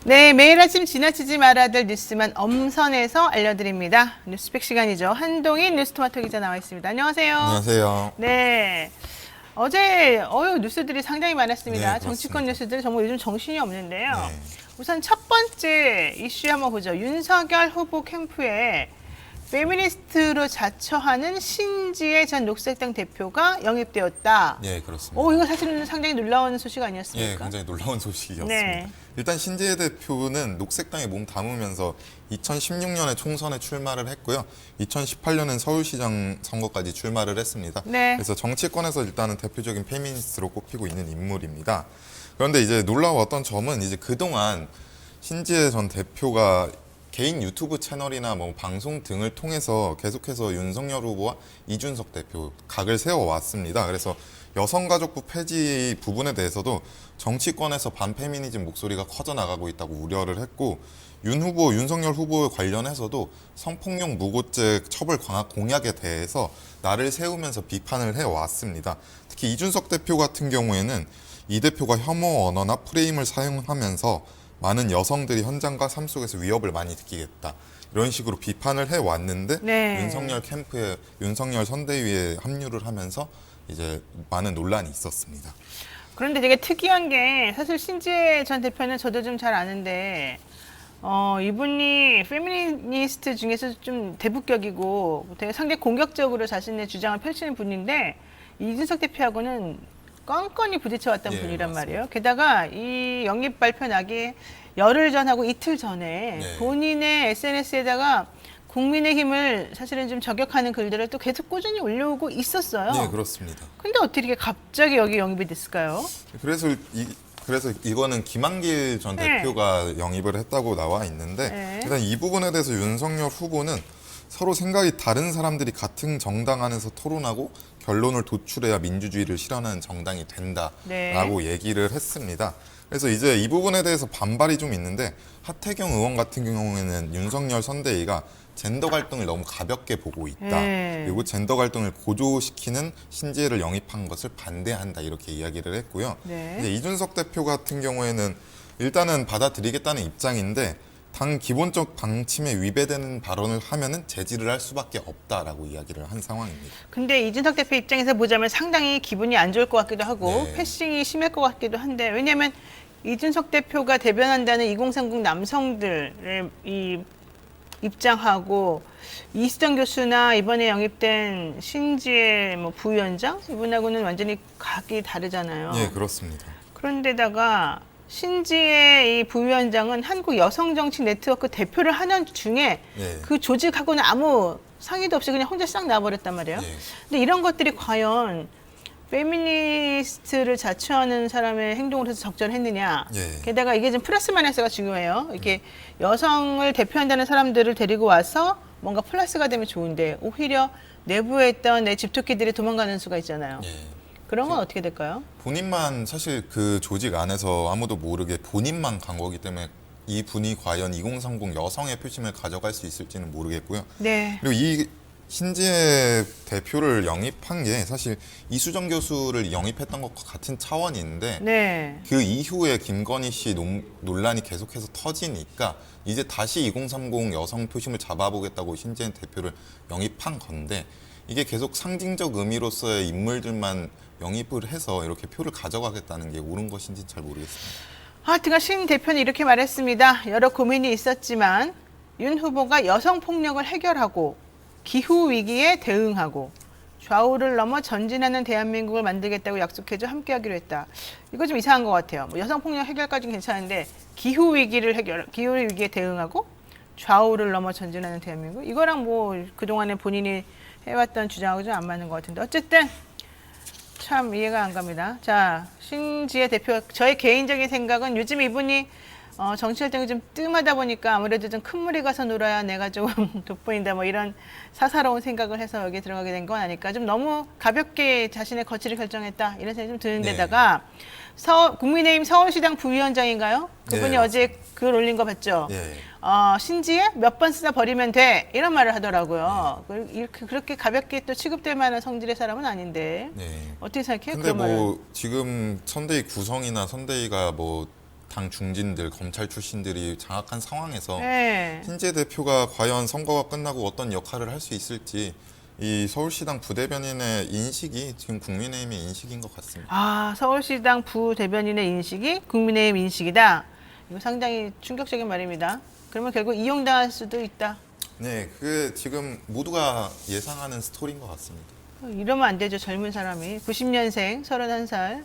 네, 매일 아침 지나치지 말아야 될 뉴스만 엄선해서 알려드립니다. 뉴스팩 시간이죠. 한동인 뉴스토마토 기자 나와 있습니다. 안녕하세요. 안녕하세요. 네, 어제 뉴스들이 상당히 많았습니다. 네, 정치권 그렇습니다. 뉴스들 정말 요즘 정신이 없는데요. 네. 우선 첫 번째 이슈 한번 보죠. 윤석열 후보 캠프에 페미니스트로 자처하는 신지혜 전 녹색당 대표가 영입되었다. 예, 그렇습니다. 이거 사실은 상당히 놀라운 소식 예, 아니었습니까? 굉장히 놀라운 소식이었습니다. 네. 일단 신지혜 대표는 녹색당에 몸 담으면서 2016년에 총선에 출마를 했고요. 2018년엔 서울시장 선거까지 출마를 했습니다. 네. 그래서 정치권에서 일단은 대표적인 페미니스트로 꼽히고 있는 인물입니다. 그런데 이제 놀라웠던 점은 이제 그동안 신지혜 전 대표가 개인 유튜브 채널이나 뭐 방송 등을 통해서 계속해서 윤석열 후보와 이준석 대표 각을 세워왔습니다. 그래서 여성가족부 폐지 부분에 대해서도 정치권에서 반페미니즘 목소리가 커져나가고 있다고 우려를 했고, 윤석열 후보 관련해서도 성폭력 무고죄 처벌 강화 공약에 대해서 나를 세우면서 비판을 해왔습니다. 특히 이준석 대표 같은 경우에는 이 대표가 혐오 언어나 프레임을 사용하면서 많은 여성들이 현장과 삶 속에서 위협을 많이 느끼겠다, 이런 식으로 비판을 해왔는데, 네. 윤석열 캠프에 윤석열 선대위에 합류를 하면서 이제 많은 논란이 있었습니다. 그런데 되게 특이한 게 사실 신지혜 전 대표는 저도 좀 잘 아는데 이분이 페미니스트 중에서 좀 대북격이고 되게 상당히 공격적으로 자신의 주장을 펼치는 분인데 이준석 대표하고는 껌껌이 부딪혀왔던 예, 분이란 맞습니다. 말이에요. 게다가 이 영입 발표 나기 열흘 전하고 이틀 전에 네. 본인의 SNS에다가 국민의힘을 사실은 좀 저격하는 글들을 또 계속 꾸준히 올려오고 있었어요. 네, 그렇습니다. 근데 어떻게 이렇게 갑자기 여기 영입이 됐을까요? 그래서 이거는 김한길 전 네. 대표가 영입을 했다고 나와 있는데, 네. 일단 이 부분에 대해서 윤석열 후보는 서로 생각이 다른 사람들이 같은 정당 안에서 토론하고 결론을 도출해야 민주주의를 실현하는 정당이 된다라고 얘기를 했습니다. 그래서 이제 이 부분에 대해서 반발이 좀 있는데, 하태경 의원 같은 경우에는 윤석열 선대위가 젠더 갈등을 너무 가볍게 보고 있다. 네. 그리고 젠더 갈등을 고조시키는 신지혜를 영입한 것을 반대한다, 이렇게 이야기를 했고요. 네. 이제 이준석 대표 같은 경우에는 일단은 받아들이겠다는 입장인데, 당 기본적 방침에 위배되는 발언을 하면은 제지를 할 수밖에 없다라고 이야기를 한 상황입니다. 근데 이준석 대표 입장에서 보자면 상당히 기분이 안 좋을 것 같기도 하고 네. 패싱이 심할 것 같기도 한데, 왜냐하면 이준석 대표가 대변한다는 2030 남성들의 이 입장하고 이수정 교수나 이번에 영입된 신지혜 부위원장 이분하고는 완전히 각이 다르잖아요. 예, 그렇습니다. 그런데다가 신지혜 이 부위원장은 한국 여성정치 네트워크 대표를 하는 중에 예. 그 조직하고는 아무 상의도 없이 그냥 혼자 싹 나와버렸단 말이에요. 예. 근데 이런 것들이 과연 페미니스트를 자처하는 사람의 행동을 해서 적절했느냐. 예. 게다가 이게 좀 플러스 마이너스가 중요해요. 이렇게 여성을 대표한다는 사람들을 데리고 와서 뭔가 플러스가 되면 좋은데 오히려 내부에 있던 내 집토끼들이 도망가는 수가 있잖아요. 예. 그런 건 어떻게 될까요? 본인만 사실 그 조직 안에서 아무도 모르게 본인만 간 거기 때문에 이 분이 과연 2030 여성의 표심을 가져갈 수 있을지는 모르겠고요. 네. 그리고 이 신지혜 대표를 영입한 게 사실 이수정 교수를 영입했던 것과 같은 차원인데, 네. 그 이후에 김건희 씨 논란이 계속해서 터지니까 이제 다시 2030 여성 표심을 잡아보겠다고 신지혜 대표를 영입한 건데, 이게 계속 상징적 의미로서의 인물들만 영입을 해서 이렇게 표를 가져가겠다는 게 옳은 것인지 잘 모르겠습니다. 하여튼간 신 대표는 이렇게 말했습니다. 여러 고민이 있었지만 윤 후보가 여성 폭력을 해결하고 기후 위기에 대응하고 좌우를 넘어 전진하는 대한민국을 만들겠다고 약속해줘 함께하기로 했다. 이거 좀 이상한 것 같아요. 여성 폭력 해결까지는 괜찮은데 기후 위기에 대응하고 좌우를 넘어 전진하는 대한민국, 이거랑 그동안에 본인이 해왔던 주장하고 좀 안 맞는 것 같은데, 어쨌든 참 이해가 안 갑니다. 자, 신지혜 대표, 저의 개인적인 생각은 요즘 이분이 정치 활동이 좀 뜸하다 보니까 아무래도 좀 큰 물이 가서 놀아야 내가 조금 돋보인다, 이런 사사로운 생각을 해서 여기 들어가게 된 건 아닐까. 좀 너무 가볍게 자신의 거취를 결정했다, 이런 생각이 좀 드는 데다가 국민의힘 서울시당 부위원장인가요? 그분이 네, 어제 글 올린 거 봤죠? 예. 신지혜 몇 번 쓰다 버리면 돼, 이런 말을 하더라고요. 그렇게 가볍게 또 취급될 만한 성질의 사람은 아닌데 네. 어떻게 생각해요? 근데 그런 말을? 지금 선대위 구성이나 선대위가 당 중진들, 검찰 출신들이 장악한 상황에서 네. 신재 대표가 과연 선거가 끝나고 어떤 역할을 할 수 있을지 이 서울시당 부대변인의 인식이 지금 국민의힘의 인식인 것 같습니다. 아, 서울시당 부대변인의 인식이 국민의힘 인식이다. 이거 상당히 충격적인 말입니다. 그러면 결국 이용당할 수도 있다. 네, 그게 지금 모두가 예상하는 스토리인 것 같습니다. 이러면 안 되죠. 젊은 사람이. 90년생, 31살.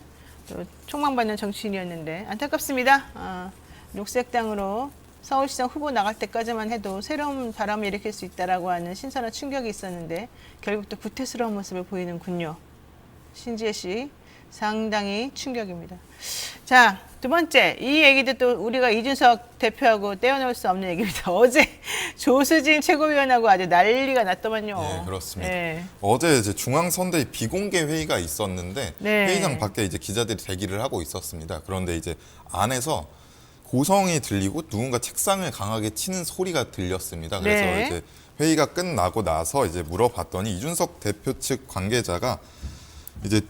또 총망받는 정치인이었는데 안타깝습니다. 녹색당으로 서울시장 후보 나갈 때까지만 해도 새로운 바람을 일으킬 수 있다라고 하는 신선한 충격이 있었는데 결국 또 구태스러운 모습을 보이는군요. 신지혜 씨 상당히 충격입니다. 자, 두 번째 이 얘기도 또 우리가 이준석 대표하고 떼어놓을 수 없는 얘기입니다. 어제 조수진 최고위원하고 아주 난리가 났더만요. 네, 그렇습니다. 네. 어제 이제 중앙선대위 비공개 회의가 있었는데 네. 회의장 밖에 이제 기자들이 대기를 하고 있었습니다. 그런데 이제 안에서 고성이 들리고 누군가 책상을 강하게 치는 소리가 들렸습니다. 그래서 네. 이제 회의가 끝나고 나서 이제 물어봤더니 이준석 대표 측 관계자가 이제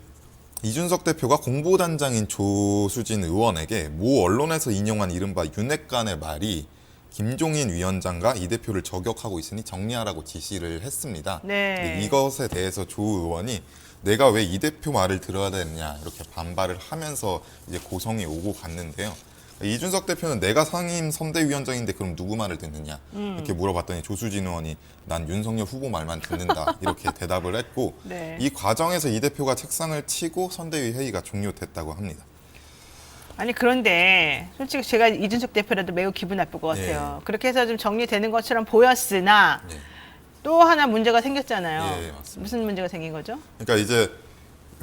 이준석 대표가 공보단장인 조수진 의원에게 모 언론에서 인용한 이른바 윤핵관의 말이 김종인 위원장과 이 대표를 저격하고 있으니 정리하라고 지시를 했습니다. 네. 근데 이것에 대해서 조 의원이 내가 왜 이 대표 말을 들어야 되느냐 이렇게 반발을 하면서 이제 고성이 오고 갔는데요. 이준석 대표는 내가 상임 선대위원장인데 그럼 누구 말을 듣느냐 이렇게 물어봤더니 조수진 의원이 난 윤석열 후보 말만 듣는다 이렇게 대답을 했고 네. 이 과정에서 이 대표가 책상을 치고 선대위 회의가 종료됐다고 합니다. 아니 그런데 솔직히 제가 이준석 대표라도 매우 기분 나쁠 것 같아요. 예. 그렇게 해서 좀 정리되는 것처럼 보였으나 예. 또 하나 문제가 생겼잖아요. 예, 맞습니다. 무슨 문제가 생긴 거죠? 그러니까 이제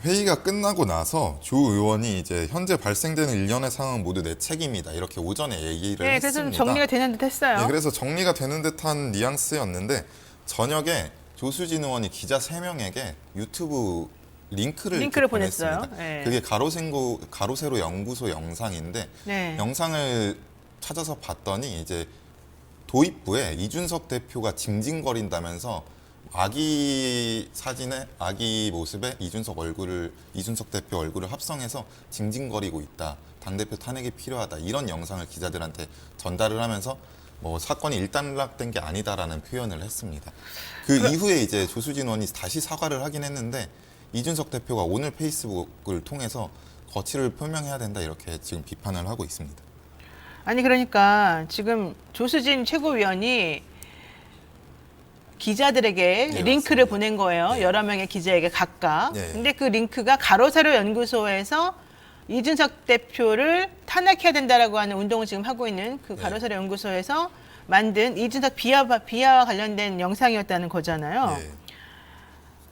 회의가 끝나고 나서 조 의원이 이제 현재 발생되는 일련의 상황은 모두 내 책임이다 이렇게 오전에 얘기를 네, 했습니다. 그래서 좀 정리가 되는 듯 했어요. 네, 그래서 정리가 되는 듯한 뉘앙스였는데 저녁에 조수진 의원이 기자 3명에게 유튜브 링크를 보냈어요. 보냈습니다. 네. 그게 가로세로 연구소 영상인데 네. 영상을 찾아서 봤더니 이제 도입부에 이준석 대표가 징징거린다면서 아기 사진에 아기 모습에 이준석 대표 얼굴을 합성해서 징징거리고 있다. 당대표 탄핵이 필요하다. 이런 영상을 기자들한테 전달을 하면서 뭐 사건이 일단락된 게 아니다라는 표현을 했습니다. 그 이후에 이제 조수진 의원이 다시 사과를 하긴 했는데 이준석 대표가 오늘 페이스북을 통해서 거취를 표명해야 된다 이렇게 지금 비판을 하고 있습니다. 아니 그러니까 지금 조수진 최고위원이 기자들에게 네, 링크를 맞습니다. 보낸 거예요. 네. 여러 명의 기자에게 각각. 네. 근데 그 링크가 가로세로 연구소에서 이준석 대표를 탄핵해야 된다라고 하는 운동을 지금 하고 있는 그 네. 가로세로 연구소에서 만든 이준석 비하와 관련된 영상이었다는 거잖아요.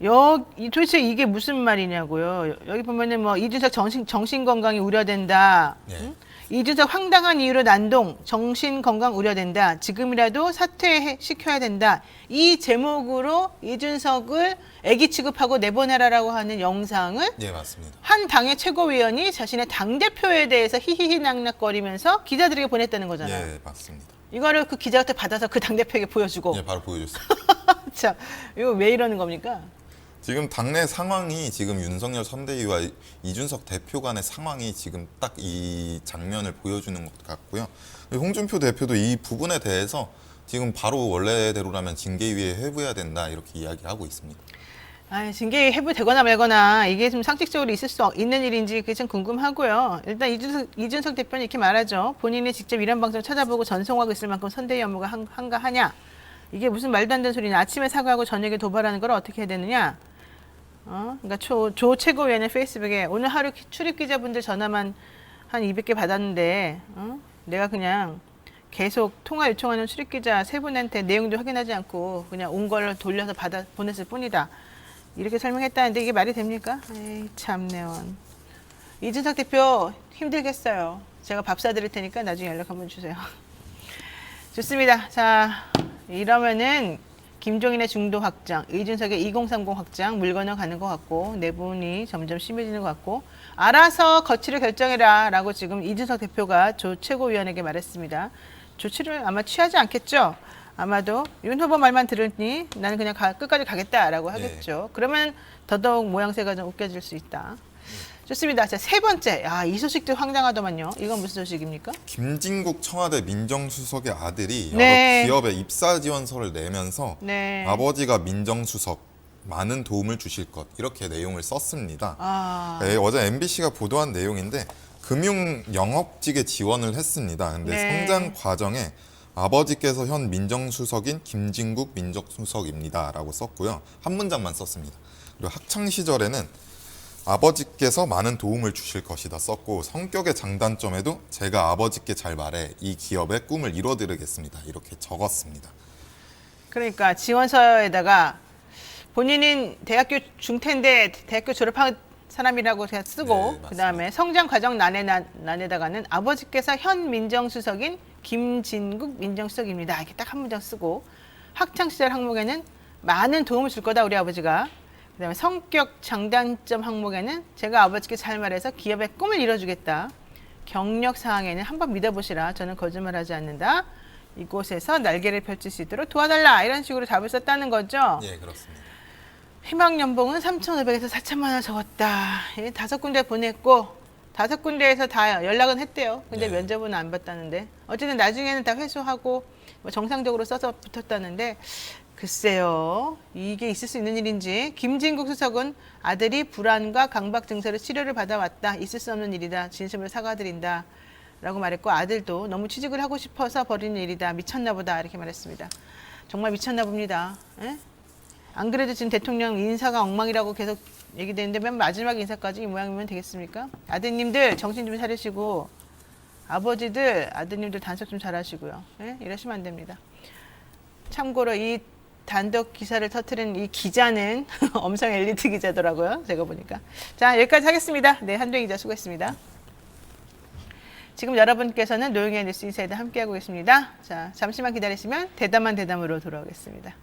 예. 도대체 이게 무슨 말이냐고요. 여기 보면은 뭐 이준석 정신 건강이 우려된다. 네. 응? 이준석 황당한 이유로 난동, 정신 건강 우려된다. 지금이라도 사퇴시켜야 된다. 이 제목으로 이준석을 애기 취급하고 내보내라라고 하는 영상을 예, 맞습니다. 한 당의 최고위원이 자신의 당대표에 대해서 히히히 낙낙거리면서 기자들에게 보냈다는 거잖아요. 예, 맞습니다. 이거를 그 기자가 또 받아서 그 당대표에게 보여주고. 예, 바로 보여줬습니다. 참, 이거 왜 이러는 겁니까? 지금 당내 상황이 지금 윤석열 선대위와 이준석 대표 간의 상황이 지금 딱 이 장면을 보여주는 것 같고요. 홍준표 대표도 이 부분에 대해서 지금 바로 원래대로라면 징계위에 회부해야 된다 이렇게 이야기하고 있습니다. 징계 회부되거나 말거나 이게 좀 상식적으로 있을 수 있는 일인지 그게 좀 궁금하고요. 일단 이준석 대표는 이렇게 말하죠. 본인이 직접 이런 방송 찾아보고 전송하고 있을 만큼 선대위 업무가 한가하냐. 이게 무슨 말도 안 되는 소리냐. 아침에 사과하고 저녁에 도발하는 걸 어떻게 해야 되느냐. 그러니까 조 최고위원의 페이스북에 오늘 하루 출입 기자분들 전화만 한 200개 받았는데 내가 그냥 계속 통화 요청하는 출입 기자 3분한테 내용도 확인하지 않고 그냥 온 걸 돌려서 보냈을 뿐이다. 이렇게 설명했다는데 이게 말이 됩니까? 에이 참내원. 이준석 대표 힘들겠어요. 제가 밥 사드릴 테니까 나중에 연락 한번 주세요. 좋습니다. 자, 이러면은 김종인의 중도 확장, 이준석의 2030 확장 물 건너가는 것 같고 내분이 점점 심해지는 것 같고 알아서 거취를 결정해라 라고 지금 이준석 대표가 조 최고위원에게 말했습니다. 조치를 아마 취하지 않겠죠. 아마도 윤 후보 말만 들으니 나는 그냥 끝까지 가겠다라고 하겠죠. 그러면 더더욱 모양새가 좀 웃겨질 수 있다. 좋습니다. 자, 세 번째. 이 소식도 황당하더만요. 이건 무슨 소식입니까? 김진국 청와대 민정수석의 아들이 여러 네. 기업에 입사 지원서를 내면서 네. 아버지가 민정수석 많은 도움을 주실 것 이렇게 내용을 썼습니다. 아, 네, 어제 MBC가 보도한 내용인데 금융 영업직에 지원을 했습니다. 근데 네. 성장 과정에 아버지께서 현 민정수석인 김진국 민정수석입니다라고 썼고요. 한 문장만 썼습니다. 그리고 학창 시절에는 아버지께서 많은 도움을 주실 것이다 썼고 성격의 장단점에도 제가 아버지께 잘 말해 이 기업의 꿈을 이뤄드리겠습니다. 이렇게 적었습니다. 그러니까 지원서에다가 본인은 대학교 중퇴인데 대학교 졸업한 사람이라고 그냥 쓰고 네, 맞습니다. 그다음에 성장 과정 난에다가는 아버지께서 현 민정수석인 김진국 민정수석입니다. 이렇게 딱 한 문장 쓰고 학창 시절 항목에는 많은 도움을 줄 거다 우리 아버지가. 그다음에 성격 장단점 항목에는 제가 아버지께 잘 말해서 기업의 꿈을 이뤄주겠다. 경력 사항에는 한번 믿어보시라. 저는 거짓말하지 않는다. 이곳에서 날개를 펼칠 수 있도록 도와달라. 이런 식으로 답을 썼다는 거죠. 예, 그렇습니다. 희망 연봉은 3,500에서 4천만 원 적었다. 예, 5군데 보냈고 5군데에서 다 연락은 했대요. 근데 네. 면접은 안 받다는데 어쨌든 나중에는 다 회수하고 뭐 정상적으로 써서 붙었다는데 글쎄요. 이게 있을 수 있는 일인지. 김진국 수석은 아들이 불안과 강박 증세로 치료를 받아왔다. 있을 수 없는 일이다. 진심으로 사과드린다. 라고 말했고 아들도 너무 취직을 하고 싶어서 벌이는 일이다. 미쳤나 보다. 이렇게 말했습니다. 정말 미쳤나 봅니다. 예? 안 그래도 지금 대통령 인사가 엉망이라고 계속 얘기되는데 맨 마지막 인사까지 이 모양이면 되겠습니까? 아드님들 정신 좀 차리시고 아버지들 아드님들 단속 좀 잘하시고요. 예? 이러시면 안 됩니다. 참고로 이 단독 기사를 터뜨린 이 기자는 엄청 엘리트 기자더라고요. 제가 보니까. 자, 여기까지 하겠습니다. 네, 한동희 기자 수고했습니다. 지금 여러분께서는 노영의 뉴스 인사이드 함께하고 계십니다. 자, 잠시만 기다리시면 대담한 대담으로 돌아오겠습니다.